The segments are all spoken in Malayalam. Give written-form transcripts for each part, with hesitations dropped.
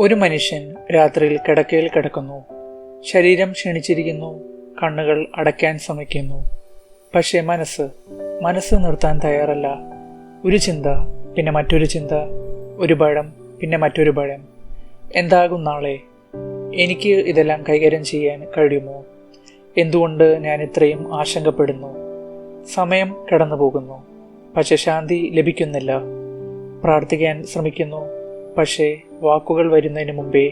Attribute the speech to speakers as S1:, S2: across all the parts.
S1: ഒരു മനുഷ്യൻ രാത്രിയിൽ കിടക്കയിൽ കിടക്കുന്നു. ശരീരം ക്ഷീണിച്ചിരിക്കുന്നു. കണ്ണുകൾ അടയ്ക്കാൻ ശ്രമിക്കുന്നു. പക്ഷേ മനസ്സ് നിർത്താൻ തയ്യാറല്ല. ഒരു ചിന്ത, പിന്നെ മറ്റൊരു ചിന്ത, ഒരു ഭയം, പിന്നെ മറ്റൊരു ഭയം. എന്താകും നാളെ? എനിക്ക് ഇതെല്ലാം കൈകാര്യം ചെയ്യാൻ കഴിയുമോ? എന്തുകൊണ്ട് ഞാൻ ഇത്രയും ആശങ്കപ്പെടുന്നു? സമയം കടന്നു പോകുന്നു, പക്ഷെ ശാന്തി ലഭിക്കുന്നില്ല. പ്രാർത്ഥിക്കാൻ ശ്രമിക്കുന്നു, പക്ഷേ വാക്കുകൾ വരുന്നതിന് മുമ്പേ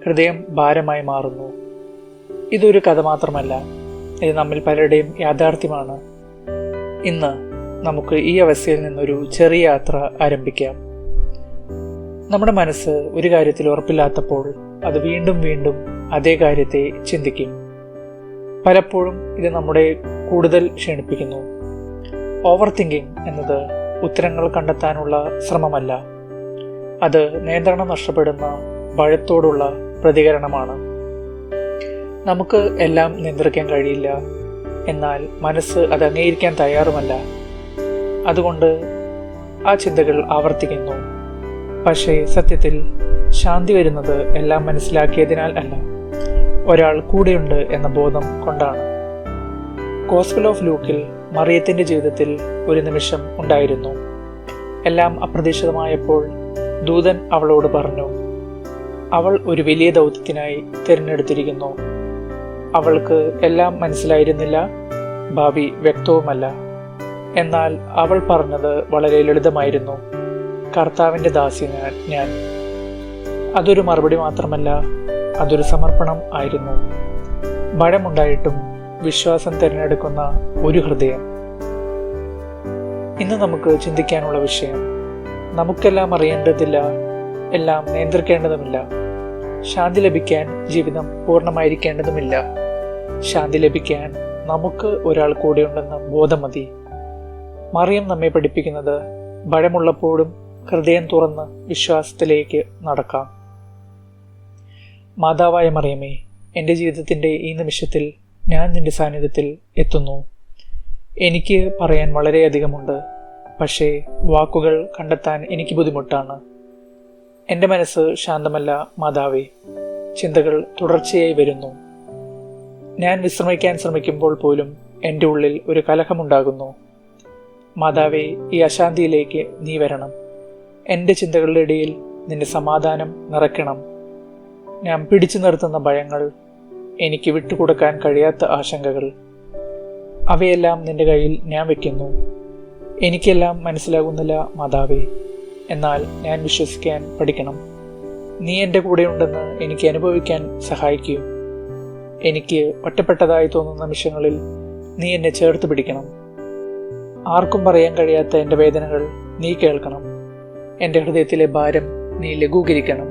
S1: ഹൃദയം ഭാരമായി മാറുന്നു. ഇതൊരു കഥ മാത്രമല്ല, ഇത് നമ്മിൽ പലരുടെയും യാഥാർത്ഥ്യമാണ്. ഇന്ന് നമുക്ക് ഈ അവസ്ഥയിൽ നിന്നൊരു ചെറിയ യാത്ര ആരംഭിക്കാം. നമ്മുടെ മനസ്സ് ഒരു കാര്യത്തിൽ ഉറപ്പില്ലാത്തപ്പോൾ അത് വീണ്ടും വീണ്ടും അതേ കാര്യത്തെ ചിന്തിക്കും. പലപ്പോഴും ഇത് നമ്മുടെ കൂടുതൽ ക്ഷീണിപ്പിക്കുന്നു. ഓവർ തിങ്കിങ് എന്നത് ഉത്തരങ്ങൾ കണ്ടെത്താനുള്ള ശ്രമമല്ല, അത് നിയന്ത്രണം നഷ്ടപ്പെടുന്ന ഭയത്തോടുള്ള പ്രതികരണമാണ്. നമുക്ക് എല്ലാം നിയന്ത്രിക്കാൻ കഴിയില്ല, എന്നാൽ മനസ്സ് അത് അംഗീകരിക്കാൻ തയ്യാറുമല്ല. അതുകൊണ്ട് ആ ചിന്തകൾ ആവർത്തിക്കുന്നു. പക്ഷേ സത്യത്തിൽ ശാന്തി വരുന്നത് എല്ലാം മനസ്സിലാക്കിയതിനാൽ അല്ല, ഒരാൾ കൂടെയുണ്ട് എന്ന ബോധം കൊണ്ടാണ്. ഗോസ്പൽ ഓഫ് ലൂക്കിൽ മറിയത്തിന്റെ ജീവിതത്തിൽ ഒരു നിമിഷം ഉണ്ടായിരുന്നു. എല്ലാം അപ്രതീക്ഷിതമായപ്പോൾ ദൂതൻ അവളോട് പറഞ്ഞു, അവൾ ഒരു വലിയ ദൗത്യത്തിനായി തിരഞ്ഞെടുത്തിരിക്കുന്നു. അവൾക്ക് എല്ലാം മനസ്സിലായിരുന്നില്ല, ഭാവി വ്യക്തവുമല്ല. എന്നാൽ അവൾ പറഞ്ഞത് വളരെ ലളിതമായിരുന്നു, കർത്താവിൻ്റെ ദാസി ഞാൻ. അതൊരു മറുപടി മാത്രമല്ല, അതൊരു സമർപ്പണം ആയിരുന്നു. ഭയമുണ്ടായിട്ടും വിശ്വാസം തിരഞ്ഞെടുക്കുന്ന ഒരു ഹൃദയം. ഇന്ന് നമുക്ക് ചിന്തിക്കാനുള്ള വിഷയം, നമുക്കെല്ലാം അറിയേണ്ടതില്ല, എല്ലാം നിയന്ത്രിക്കേണ്ടതുമില്ല. ശാന്തി ലഭിക്കാൻ ജീവിതം പൂർണ്ണമായിരിക്കേണ്ടതുമില്ല. ശാന്തി ലഭിക്കാൻ നമുക്ക് ഒരാൾ കൂടെയുണ്ടെന്ന ബോധം മതി. മറിയം നമ്മെ പഠിപ്പിക്കുന്നത് ഭയമുള്ളപ്പോഴും ഹൃദയം തുറന്ന് വിശ്വാസത്തിലേക്ക് നടക്കാം. മാതാവായ മറിയമേ, എൻ്റെ ജീവിതത്തിൻ്റെ ഈ നിമിഷത്തിൽ ഞാൻ നിന്റെ സാന്നിധ്യത്തിൽ എത്തുന്നു. എനിക്ക് പറയാൻ വളരെയധികമുണ്ട്, പക്ഷേ വാക്കുകൾ കണ്ടെത്താൻ എനിക്ക് ബുദ്ധിമുട്ടാണ്. എൻ്റെ മനസ്സ് ശാന്തമല്ല മാതാവേ. ചിന്തകൾ തുടർച്ചയായി വരുന്നു. ഞാൻ വിശ്രമിക്കാൻ ശ്രമിക്കുമ്പോൾ പോലും എൻ്റെ ഉള്ളിൽ ഒരു കലഹമുണ്ടാകുന്നു. മാതാവേ, ഈ അശാന്തിയിലേക്ക് നീ വരണം. എൻ്റെ ചിന്തകളുടെ ഇടയിൽ നിന്റെ സമാധാനം നിറയ്ക്കണം. ഞാൻ പിടിച്ചു നിർത്തുന്ന ഭയങ്ങൾ, എനിക്ക് വിട്ടുകൊടുക്കാൻ കഴിയാത്ത ആശങ്കകൾ, അവയെല്ലാം നിന്റെ കയ്യിൽ ഞാൻ വയ്ക്കുന്നു. എനിക്കെല്ലാം മനസ്സിലാകുന്നില്ല മാതാവേ, എന്നാൽ ഞാൻ വിശ്വസിക്കാൻ പഠിക്കണം. നീ എൻ്റെ കൂടെയുണ്ടെന്ന് എനിക്ക് അനുഭവിക്കാൻ സഹായിക്കൂ. എനിക്ക് ഒറ്റപ്പെട്ടതായി തോന്നുന്ന നിമിഷങ്ങളിൽ നീ എന്നെ ചേർത്ത് പിടിക്കണം. ആർക്കും പറയാൻ കഴിയാത്ത എൻ്റെ വേദനകൾ നീ കേൾക്കണം. എൻ്റെ ഹൃദയത്തിലെ ഭാരം നീ ലഘൂകരിക്കണം.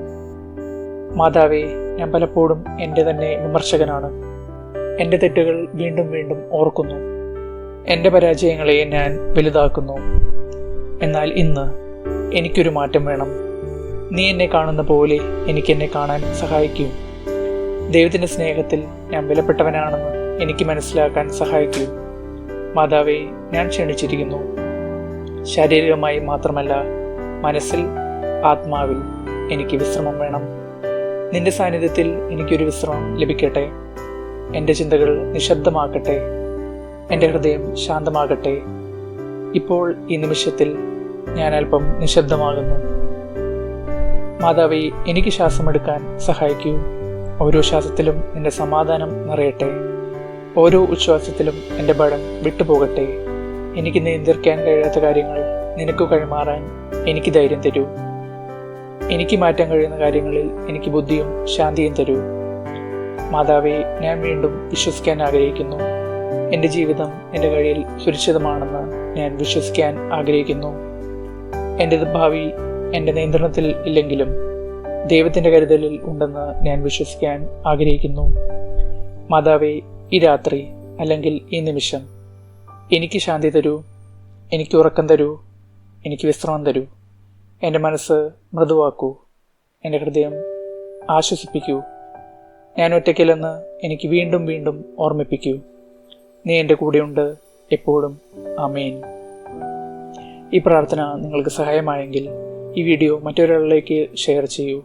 S1: മാതാവേ, ഞാൻ പലപ്പോഴും എൻ്റെ തന്നെ വിമർശകനാണ്. എൻ്റെ തെറ്റുകൾ വീണ്ടും വീണ്ടും ഓർക്കുന്നു. എൻ്റെ പരാജയങ്ങളെ ഞാൻ വലുതാക്കുന്നു. എന്നാൽ ഇന്ന് എനിക്കൊരു മാറ്റം വേണം. നീ എന്നെ കാണുന്ന പോലെ എനിക്കെന്നെ കാണാൻ സഹായിക്കൂ. ദൈവത്തിൻ്റെ സ്നേഹത്തിൽ ഞാൻ വിലപ്പെട്ടവനാണെന്ന് എനിക്ക് മനസ്സിലാക്കാൻ സഹായിക്കൂ. മാതാവേ, ഞാൻ ക്ഷണിച്ചിരിക്കുന്നു. ശാരീരികമായി മാത്രമല്ല, മനസ്സിൽ, ആത്മാവിൽ എനിക്ക് വിശ്രമം വേണം. നിന്റെ സാന്നിധ്യത്തിൽ എനിക്കൊരു വിശ്രമം ലഭിക്കട്ടെ. എൻ്റെ ചിന്തകൾ നിശബ്ദമാക്കട്ടെ. എൻ്റെ ഹൃദയം ശാന്തമാകട്ടെ. ഇപ്പോൾ ഈ നിമിഷത്തിൽ ഞാൻ അല്പം നിശബ്ദമാകുന്നു. മാതാവേ, എനിക്ക് ശ്വാസമെടുക്കാൻ സഹായിക്കൂ. ഓരോ ശ്വാസത്തിലും നിന്റെ സമാധാനം നിറയട്ടെ. ഓരോ ഉച്ഛ്വാസത്തിലും എൻ്റെ ഭയം വിട്ടുപോകട്ടെ. എനിക്ക് നിയന്ത്രിക്കാൻ കഴിയാത്ത കാര്യങ്ങൾ നിനക്ക് കൈമാറാൻ എനിക്ക് ധൈര്യം തരൂ. എനിക്ക് മാറ്റാൻ കഴിയുന്ന കാര്യങ്ങളിൽ എനിക്ക് ബുദ്ധിയും ശാന്തിയും തരൂ. മാതാവേ, ഞാൻ വീണ്ടും വിശ്വസിക്കാൻ ആഗ്രഹിക്കുന്നു. എൻ്റെ ജീവിതം എൻ്റെ കയ്യിൽ സുരക്ഷിതമാണെന്ന് ഞാൻ വിശ്വസിക്കാൻ ആഗ്രഹിക്കുന്നു. എൻ്റെ ഭാവി എൻ്റെ നിയന്ത്രണത്തിൽ ഇല്ലെങ്കിലും ദൈവത്തിൻ്റെ കരുതലിൽ ഉണ്ടെന്ന് ഞാൻ വിശ്വസിക്കാൻ ആഗ്രഹിക്കുന്നു. മാതാവേ, ഈ രാത്രി അല്ലെങ്കിൽ ഈ നിമിഷം എനിക്ക് ശാന്തി തരൂ. എനിക്ക് ഉറക്കം തരൂ. എനിക്ക് വിശ്രമം തരൂ. എൻ്റെ മനസ്സ് മൃദുവാക്കൂ. എൻ്റെ ഹൃദയം ആശ്വസിപ്പിക്കൂ. ഞാൻ ഒറ്റയ്ക്കില്ലെന്ന് എനിക്ക് വീണ്ടും വീണ്ടും ഓർമ്മിപ്പിക്കൂ. നീ എൻ്റെ കൂടെയുണ്ട് എപ്പോഴും. ആമേൻ. ഈ പ്രാർത്ഥന നിങ്ങൾക്ക് സഹായമായെങ്കിൽ ഈ വീഡിയോ മറ്റൊരാളിലേക്ക് ഷെയർ ചെയ്യൂ.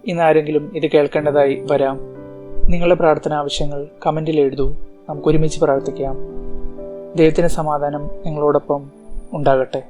S1: ഇന്ന് ആരെങ്കിലും ഇത് കേൾക്കേണ്ടതായി വരാം. നിങ്ങളുടെ പ്രാർത്ഥന ആവശ്യങ്ങൾ കമൻറ്റിൽ എഴുതൂ. നമുക്ക് ഒരുമിച്ച് പ്രാർത്ഥിക്കാം. ദൈവത്തിൻ്റെ സമാധാനം നിങ്ങളോടൊപ്പം ഉണ്ടാകട്ടെ.